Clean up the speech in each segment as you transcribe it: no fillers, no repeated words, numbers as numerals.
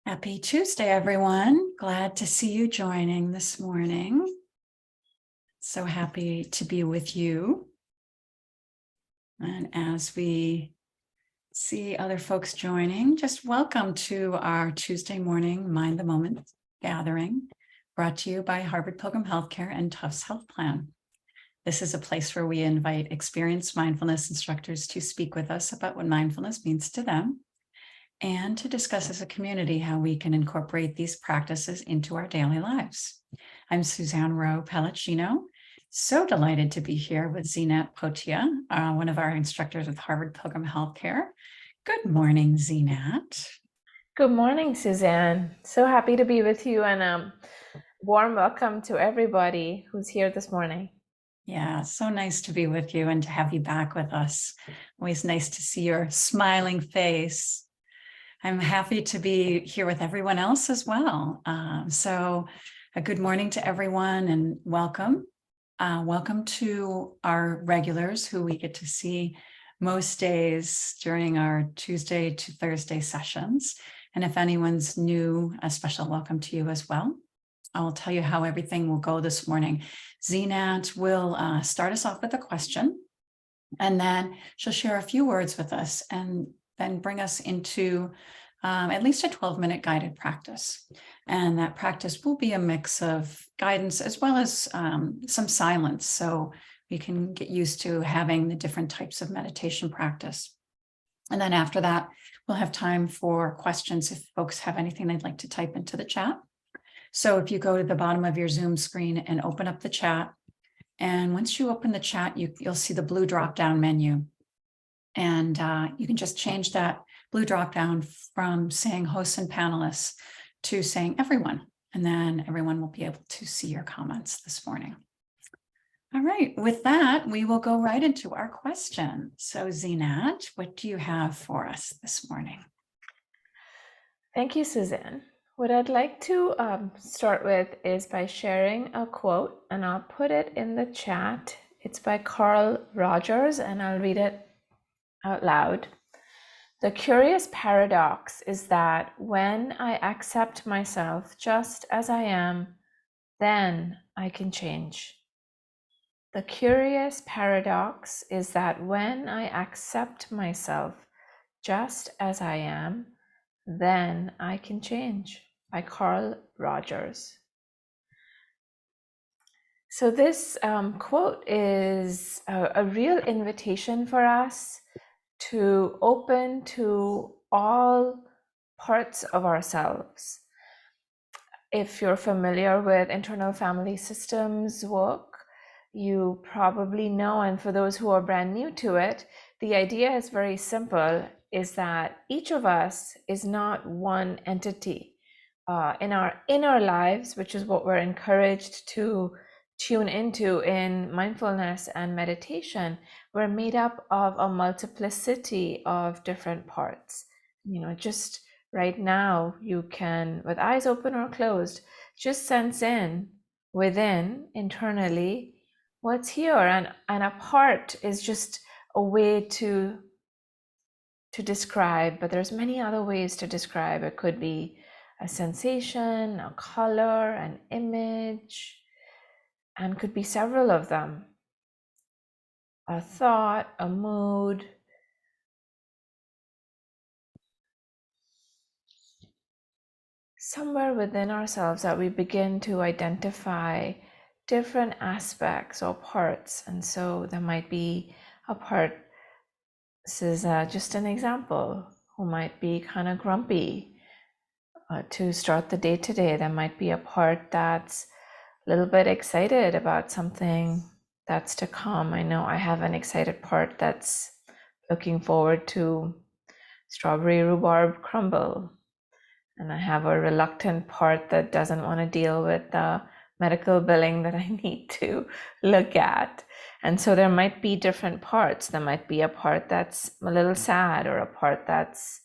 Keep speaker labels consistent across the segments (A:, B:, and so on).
A: Happy Tuesday, everyone. Glad to see you joining this morning. So happy to be with you. And as we see other folks joining, just welcome to our Tuesday morning Mind the Moment gathering, brought to you by Harvard Pilgrim Healthcare and Tufts Health Plan. This is a place where we invite experienced mindfulness instructors to speak with us about what mindfulness means to them, and to discuss as a community how we can incorporate these practices into our daily lives. I'm Suzanne Rowe Palacino. So delighted to be here with Zeenat Potia, one of our instructors with Harvard Pilgrim Healthcare. Good morning, Zeenat.
B: Good morning, Suzanne. So happy to be with you, and warm welcome to everybody who's here this morning.
A: Yeah, so nice to be with you and to have you back with us. Always nice to see your smiling face. I'm happy to be here with everyone else as well. So a good morning to everyone and welcome. Welcome to our regulars who we get to see most days during our Tuesday to Thursday sessions. And if anyone's new, a special welcome to you as well. I will tell you how everything will go this morning. Zeenat will start us off with a question, and then she'll share a few words with us and then bring us into at least a 12-minute guided practice. And that practice will be a mix of guidance as well as some silence, so we can get used to having the different types of meditation practice. And then after that, we'll have time for questions if folks have anything they'd like to type into the chat. So if you go to the bottom of your Zoom screen and open up the chat, and once you open the chat, you'll see the blue drop-down menu. And you can just change that blue drop-down from saying hosts and panelists to saying everyone. And then everyone will be able to see your comments this morning. All right, with that, we will go right into our question. So Zeenat, what do you have for us this morning?
B: Thank you, Suzanne. What I'd like to start with is by sharing a quote, and I'll put it in the chat. It's by Carl Rogers, and I'll read it out loud. The curious paradox is that when I accept myself just as I am, then I can change. The curious paradox is that when I accept myself just as I am, then I can change. By Carl Rogers. So this quote is a real invitation for us to open to all parts of ourselves. If you're familiar with internal family systems work, you probably know, and for those who are brand new to it, the idea is very simple, is that each of us is not one entity. In our inner lives, which is what we're encouraged to tune into in mindfulness and meditation, we're made up of a multiplicity of different parts. Just right now, you can, with eyes open or closed, just sense in within, internally, what's here. And a part is just a way to describe, but there's many other ways to describe. It could be a sensation, a color, an image, and could be several of them. A thought, a mood. Somewhere within ourselves that we begin to identify different aspects or parts. And so there might be a part, this is just an example, who might be kind of grumpy to start the day today. There might be a part that's a little bit excited about something that's to come. I know I have an excited part that's looking forward to strawberry rhubarb crumble. And I have a reluctant part that doesn't want to deal with the medical billing that I need to look at. And so there might be different parts. There might be a part that's a little sad, or a part that's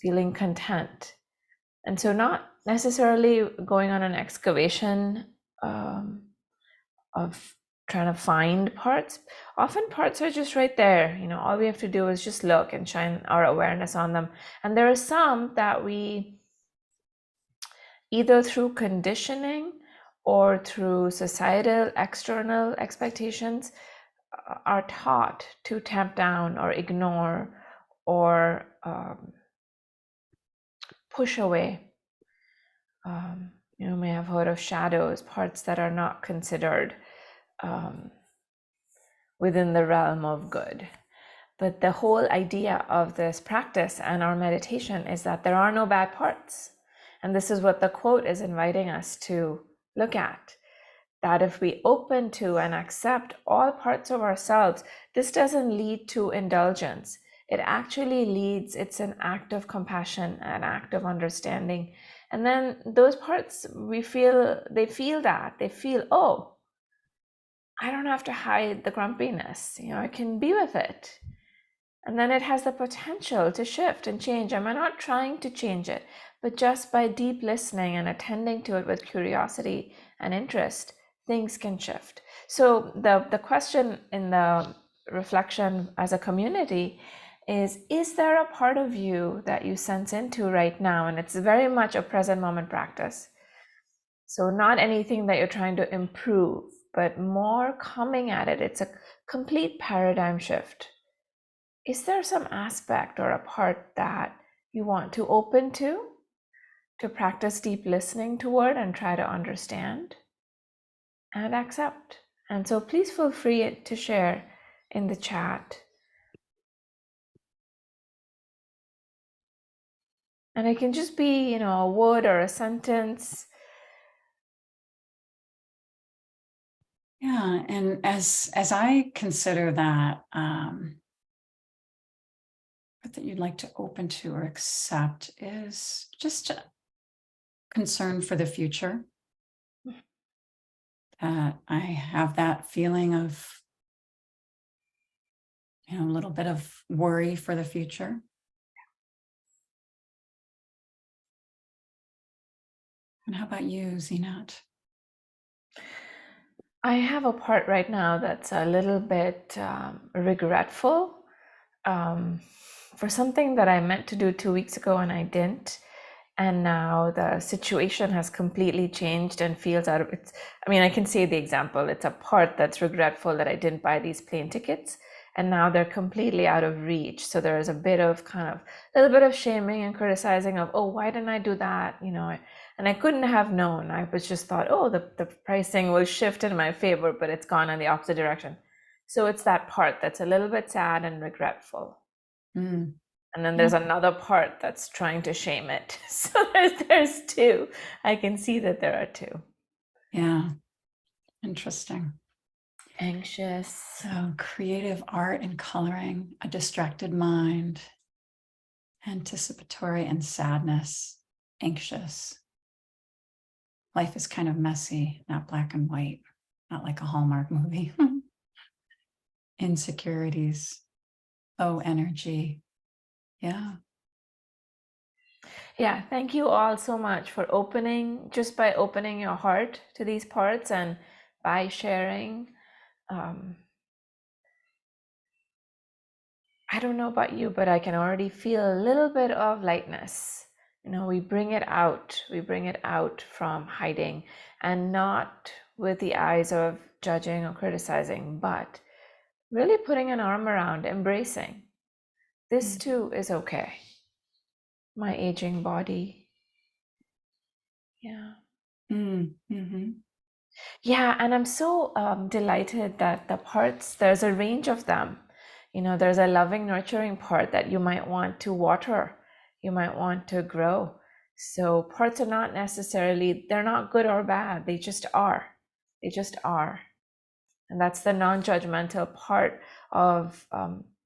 B: feeling content. And so not necessarily going on an excavation of trying to find parts. Often parts are just right there. All we have to do is just look and shine our awareness on them. And there are some that we either through conditioning or through societal external expectations, are taught to tamp down or ignore or push away. You may have heard of shadows, parts that are not considered within the realm of good. But the whole idea of this practice and our meditation is that there are no bad parts. And this is what the quote is inviting us to look at. That if we open to and accept all parts of ourselves, this doesn't lead to indulgence. It actually leads, it's an act of compassion, an act of understanding. And then those parts, they feel, oh, I don't have to hide the grumpiness. I can be with it. And then it has the potential to shift and change. I'm not trying to change it, but just by deep listening and attending to it with curiosity and interest, things can shift. So the question in the reflection as a community is there a part of you that you sense into right now? And it's very much a present moment practice. So not anything that you're trying to improve, but more coming at it. It's a complete paradigm shift. Is there some aspect or a part that you want to open to practice deep listening toward and try to understand and accept? And so please feel free to share in the chat. And it can just be, a word or a sentence.
A: Yeah, and as I consider that, what that you'd like to open to or accept is just a concern for the future. That I have that feeling of, a little bit of worry for the future. And how about you, Zeenat?
B: I have a part right now that's a little bit regretful for something that I meant to do 2 weeks ago and I didn't. And now the situation has completely changed and feels out of it. I can say the example. It's a part that's regretful that I didn't buy these plane tickets, and now they're completely out of reach. So there's a bit of a little bit of shaming and criticizing of, oh, why didn't I do that? And I couldn't have known. I was just thought, oh, the pricing will shift in my favor, but it's gone in the opposite direction. So it's that part that's a little bit sad and regretful.
A: Mm.
B: And then there's another part that's trying to shame it. So there's two. I can see that there are two.
A: Yeah. Interesting.
B: Anxious.
A: So creative art and coloring, a distracted mind, anticipatory and sadness, anxious. Life is kind of messy, not black and white, not like a Hallmark movie. Insecurities, low energy. Yeah.
B: Yeah, thank you all so much for just by opening your heart to these parts and by sharing. I don't know about you, but I can already feel a little bit of lightness. We bring it out from hiding, and not with the eyes of judging or criticizing, but really putting an arm around, embracing. This too is okay. My aging body. Yeah.
A: Mm-hmm.
B: Yeah, and I'm so delighted that the parts, there's a range of them. There's a loving, nurturing part that you might want to water, you might want to grow. So parts are not necessarily, they're not good or bad. They just are. They just are. And that's the non-judgmental part of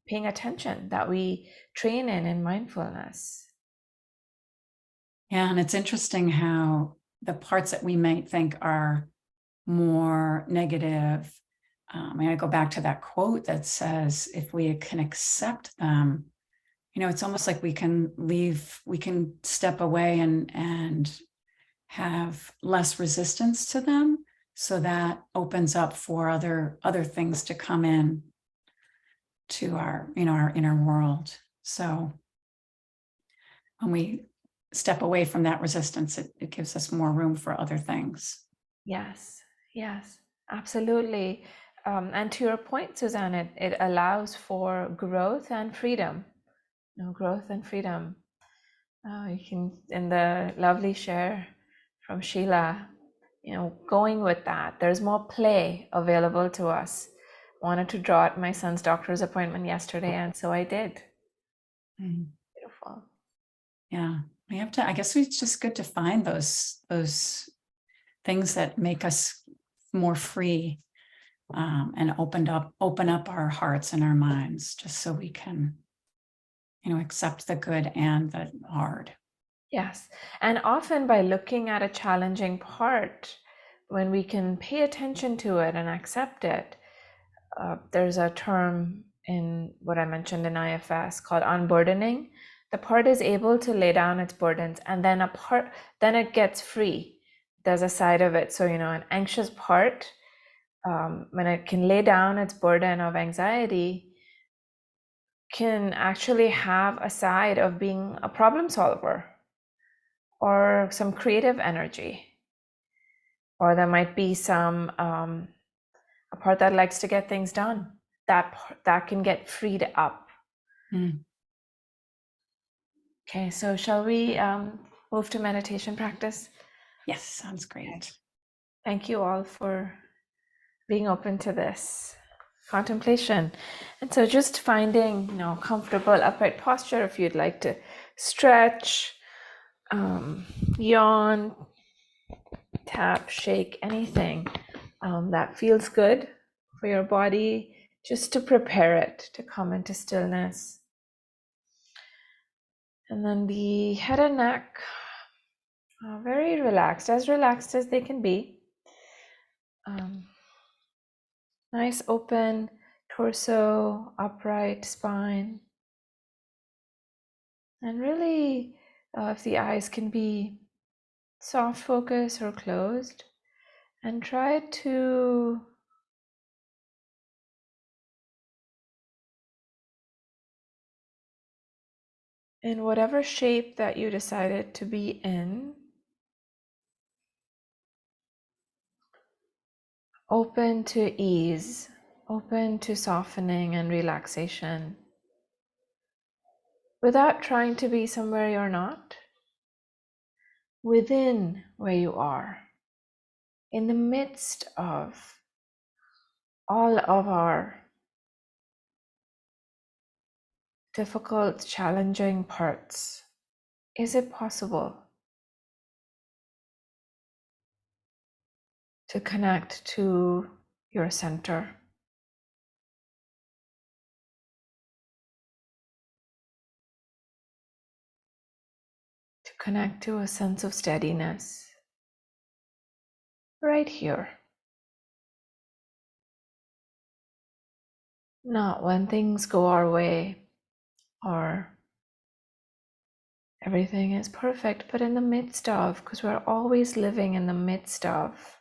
B: paying attention that we train in mindfulness.
A: Yeah, and it's interesting how the parts that we might think are more negative, I go back to that quote that says, if we can accept them, it's almost like we can step away and have less resistance to them. So that opens up for other things to come in to our inner world. So when we step away from that resistance, it gives us more room for other things.
B: Yes, yes, absolutely. And to your point, Suzanne, it allows for growth and freedom. Growth and freedom. You can, in the lovely share from Sheila, going with that, there's more play available to us. Wanted to draw at my son's doctor's appointment yesterday, and so I did. Beautiful.
A: Yeah, we have to, I guess it's just good to find those things that make us more free, and open up our hearts and our minds, just so we can, accept the good and the hard.
B: Yes. And often by looking at a challenging part, when we can pay attention to it and accept it, there's a term in what I mentioned in IFS called unburdening. The part is able to lay down its burdens, and then then it gets free. There's a side of it. So, an anxious part, when it can lay down its burden of anxiety, can actually have a side of being a problem solver or some creative energy. Or there might be some a part that likes to get things done. That can get freed up. Okay, so shall we move to meditation practice?
A: Yes, sounds great.
B: Thank you all for being open to this contemplation. And so just finding, comfortable upright posture. If you'd like to stretch, yawn, tap, shake, anything that feels good for your body, just to prepare it to come into stillness. And then the head and neck, very relaxed as they can be. Nice open torso, upright spine. And really, if the eyes can be soft focus or closed, and try to in whatever shape that you decided to be in, open to ease, open to softening and relaxation, without trying to be somewhere you're not, within where you are, in the midst of all of our difficult, challenging parts. Is it possible to connect to your center? To connect to a sense of steadiness right here. Not when things go our way or everything is perfect, but in the midst of, because we're always living in the midst of.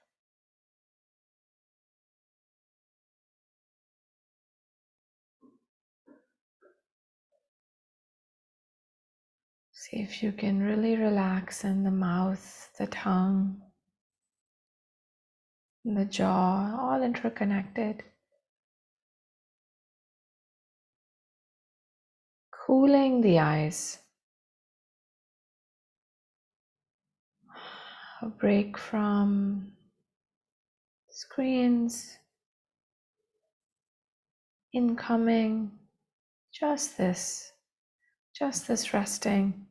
B: See if you can really relax in the mouth, the tongue, the jaw, all interconnected. Cooling the eyes. A break from screens, incoming, just this resting.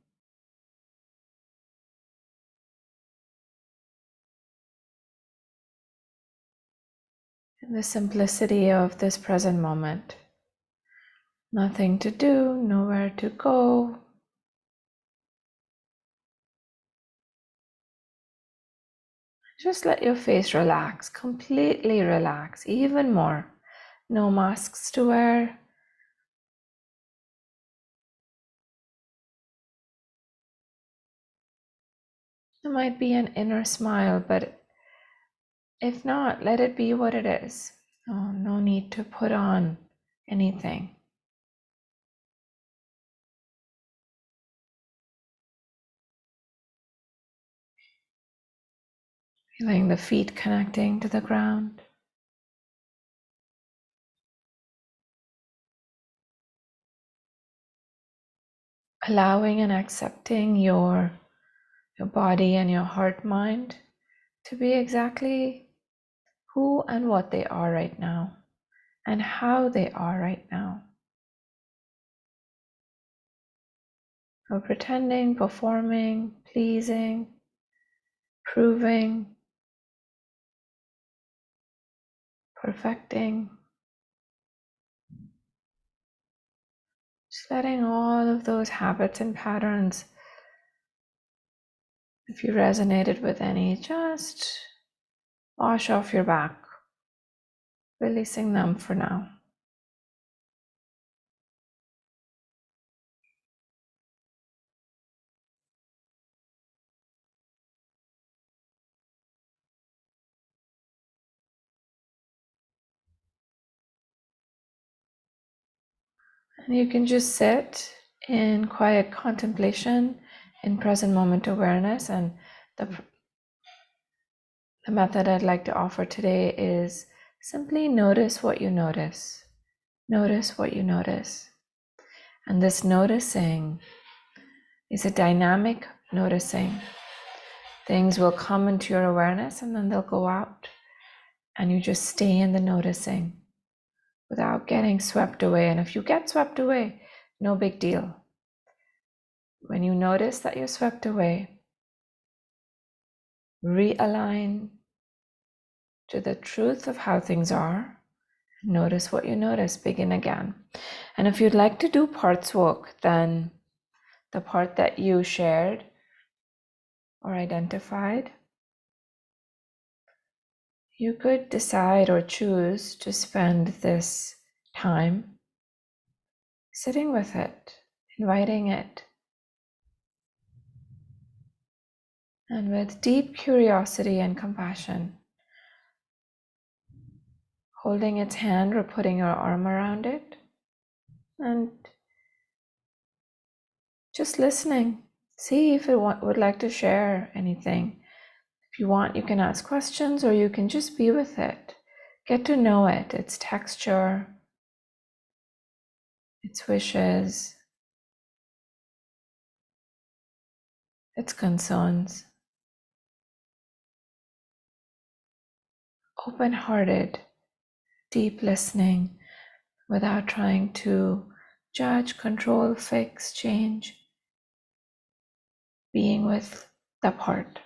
B: In the simplicity of this present moment. Nothing to do, nowhere to go. Just let your face relax, completely relax, even more. No masks to wear. There might be an inner smile, but if not, let it be what it is. Oh, no need to put on anything. Feeling the feet connecting to the ground. Allowing and accepting your body and your heart mind to be exactly who and what they are right now and how they are right now. No pretending, performing, pleasing, proving, perfecting. Just letting all of those habits and patterns, if you resonated with any, just wash off your back, releasing them for now. And you can just sit in quiet contemplation, in present moment awareness. And the method I'd like to offer today is simply notice what you notice. Notice what you notice. And this noticing is a dynamic noticing. Things will come into your awareness and then they'll go out. And you just stay in the noticing without getting swept away. And if you get swept away, no big deal. When you notice that you're swept away, realign to the truth of how things are. Notice what you notice, begin again. And if you'd like to do parts work, then the part that you shared or identified, you could decide or choose to spend this time sitting with it, inviting it, and with deep curiosity and compassion, holding its hand or putting your arm around it, and just listening. See if it would like to share anything. If you want, you can ask questions or you can just be with it. Get to know it, its texture, its wishes, its concerns. Open-hearted, deep listening without trying to judge, control, fix, change. Being with the part.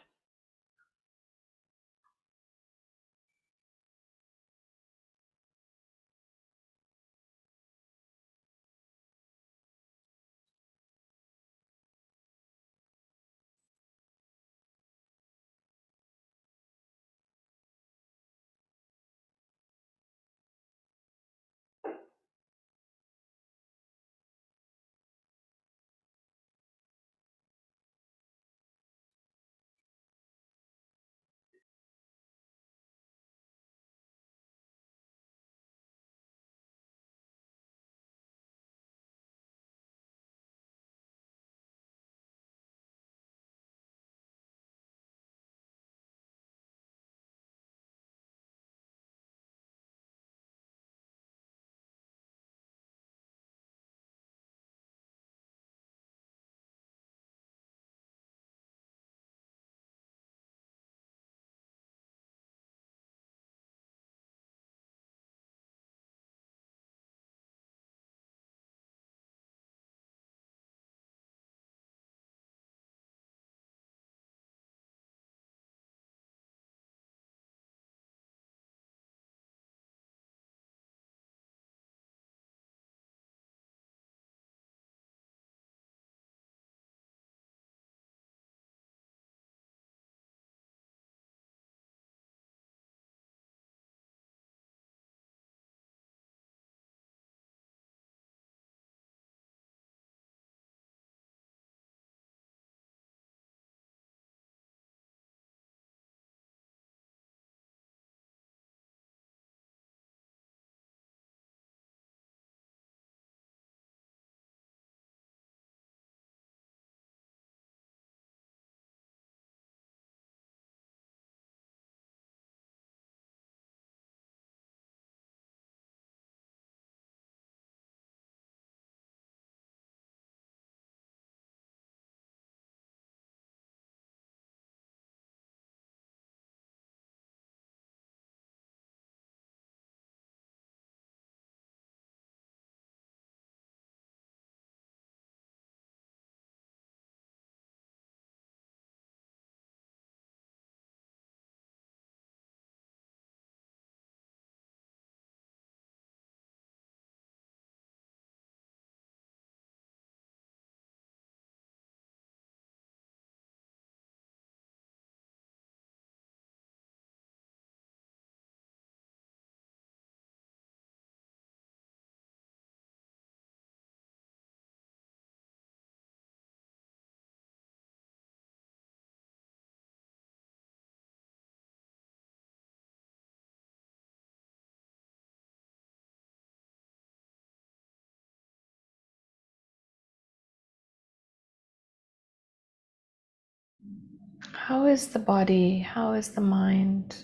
B: How is the body? How is the mind?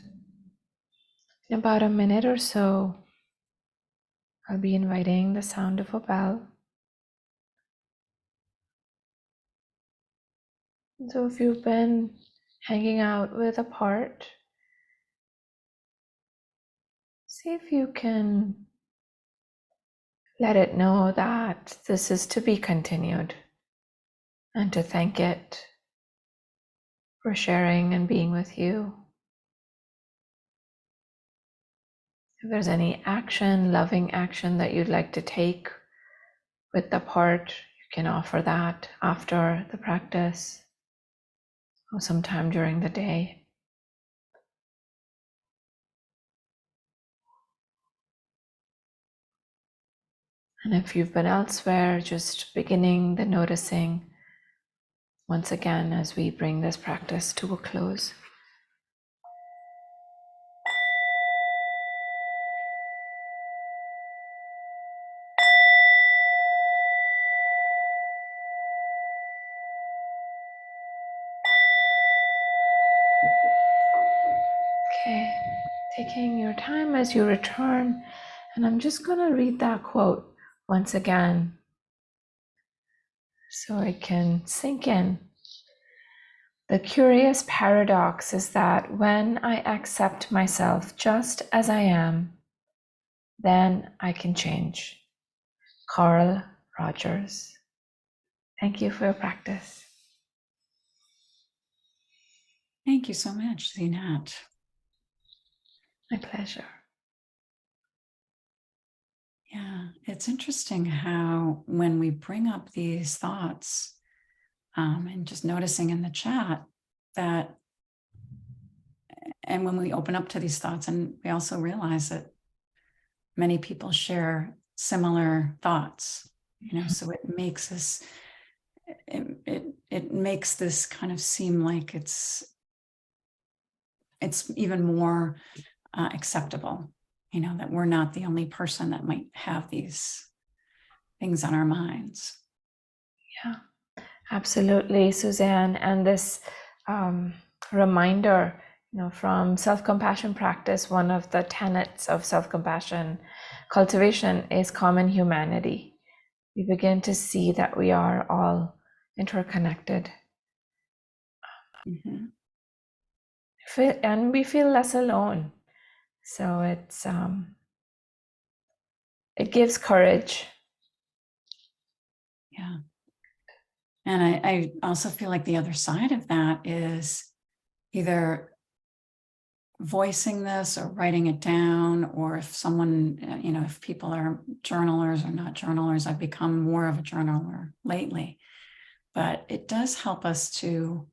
B: In about a minute or so, I'll be inviting the sound of a bell. So if you've been hanging out with a part, see if you can let it know that this is to be continued and to thank it for sharing and being with you. If there's any action, loving action that you'd like to take with the part, you can offer that after the practice or sometime during the day. And if you've been elsewhere, just beginning the noticing once again as we bring this practice to a close. Okay, taking your time as you return, and I'm just going to read that quote once again so it can sink in. The curious paradox is that when I accept myself just as I am, then I can change. Carl Rogers. Thank you for your practice.
A: Thank you so much, Zeenat.
B: My pleasure.
A: Yeah, it's interesting how when we bring up these thoughts, and just noticing in the chat that, and when we open up to these thoughts, and we also realize that many people share similar thoughts, so it makes us, it makes this kind of seem like it's even more acceptable, that we're not the only person that might have these things on our minds.
B: Yeah, absolutely, Suzanne. And this reminder, from self-compassion practice, one of the tenets of self-compassion cultivation is common humanity. We begin to see that we are all interconnected.
A: Mm-hmm.
B: And we feel less alone. So it gives courage.
A: Yeah. And I also feel like the other side of that is either voicing this or writing it down, or if someone, if people are journalers or not journalers. I've become more of a journaler lately, but it does help us to,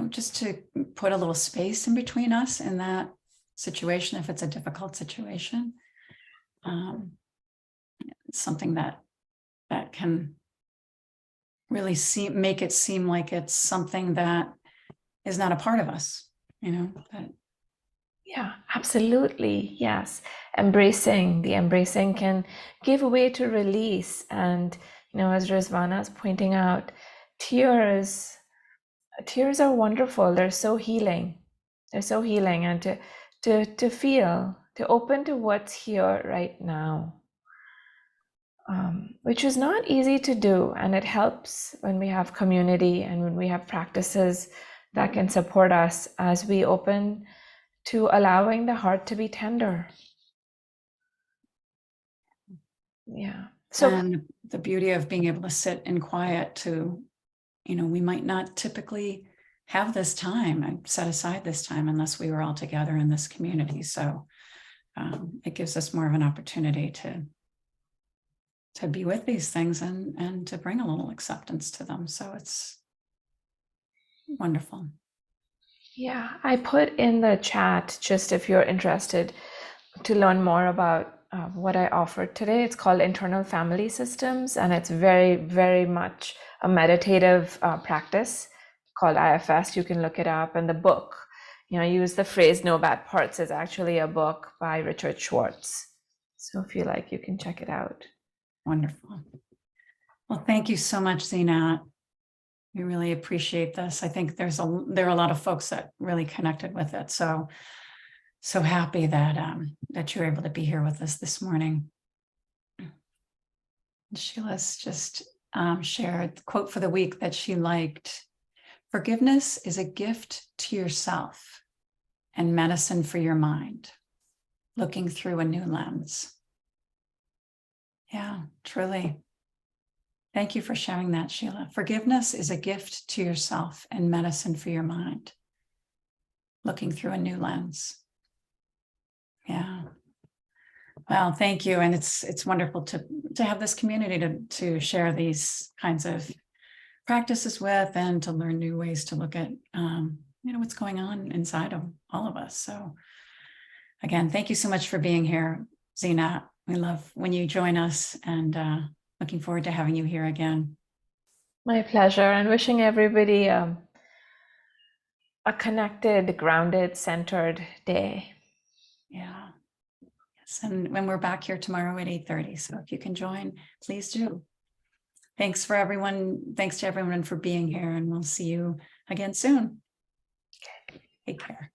A: just to put a little space in between us in that situation, if it's a difficult situation. It's something that can really make it seem like it's something that is not a part of us, that.
B: Yeah, absolutely. Yes. The embracing can give way to release. And, as Rizvana is pointing out, tears are wonderful. They're so healing. And to feel, to open to what's here right now, which is not easy to do. And it helps when we have community and when we have practices that can support us as we open to allowing the heart to be tender. Yeah. So,
A: and the beauty of being able to sit in quiet to, we might not typically have this time and set aside this time unless we were all together in this community. So it gives us more of an opportunity to be with these things and to bring a little acceptance to them. So it's wonderful.
B: yeah, I put in the chat, just if you're interested to learn more about what I offered today. It's called Internal Family Systems, and it's very, very much a meditative practice called IFS. You can look it up. And the book, I use the phrase "no bad parts" is actually a book by Richard Schwartz. So if you like, you can check it out.
A: Wonderful. Well, thank you so much, Zeenat. We really appreciate this. I think there are a lot of folks that really connected with it. So happy that that you're able to be here with us this morning. Sheila's just shared the quote for the week that she liked. Forgiveness is a gift to yourself and medicine for your mind, looking through a new lens. Yeah, truly. Thank you for sharing that, Sheila. Forgiveness is a gift to yourself and medicine for your mind, looking through a new lens. Yeah. Well, thank you. And it's wonderful to have this community to share these kinds of practices with, and to learn new ways to look at what's going on inside of all of us. So again, thank you so much for being here, Zeenat. We love when you join us, and looking forward to having you here again.
B: My pleasure, and wishing everybody a connected, grounded, centered day.
A: Yeah. Yes. And when we're back here tomorrow at 8:30. So if you can join, please do. Thanks to everyone for being here, and we'll see you again soon. Take care.